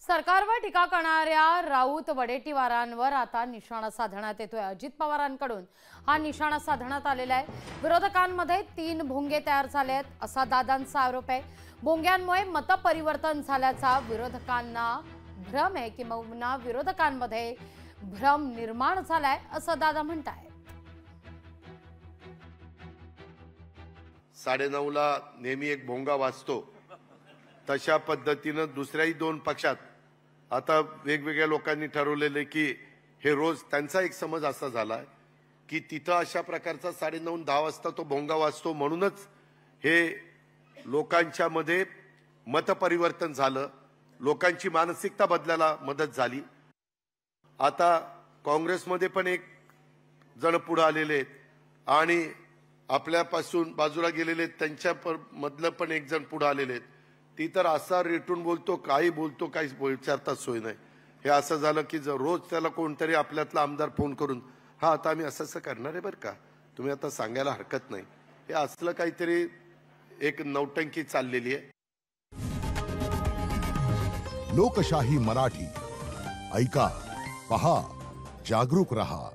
सरकारवर टीका करणाऱ्या राऊत वडेट्टीवारांवर आता निशाणा साधण्यात येतोय। अजित पवारांकडून हा निशाणा साधण्यात आलेला आहे। विरोधकांमध्ये 3 भोंगे तयार झाले आहेत असा दादांचा आरोप आहे। भोंग्यांमुळे मतपरिवर्तन झाल्याचा विरोधकांना भ्रम आहे, किंवा विरोधकांमध्ये भ्रम निर्माण झालाय असं दादा म्हणतायत। 9:30ला नेहमी एक भोंगा वाजतो, तशा पद्धतीने दुसऱ्याही 2 पक्षात आता वेगवेगळ्या लोकांनी ठरवलेले की हे रोज त्यांचा एक समज असा झाला की तिथं अशा प्रकारचा 9:30-10 वाजता तो भोंगा वाजतो, म्हणूनच हे लोकांच्या मध्ये मतपरिवर्तन झालं, लोकांची मानसिकता बदलायला मदत झाली। आता काँग्रेसमध्ये पण एक जण पुढे आलेले आहेत आणि आपल्यापासून बाजूला गेलेले त्यांच्या मधलं पण एक जण पुढे आलेले आहेत। ती तर असा रेटून बोलतो, काही बोलतो, काही विचारता सोय नाही। हे असं झालं की जर रोज त्याला कोणतरी आपल्यातला आमदार फोन करून हा आता आम्ही असं करणार आहे बरं का, तुम्ही आता सांगायला हरकत नाही, हे असलं काहीतरी एक नौटंकी चाललेली आहे। लोकशाही मराठी ऐका, पहा, जागरूक रहा।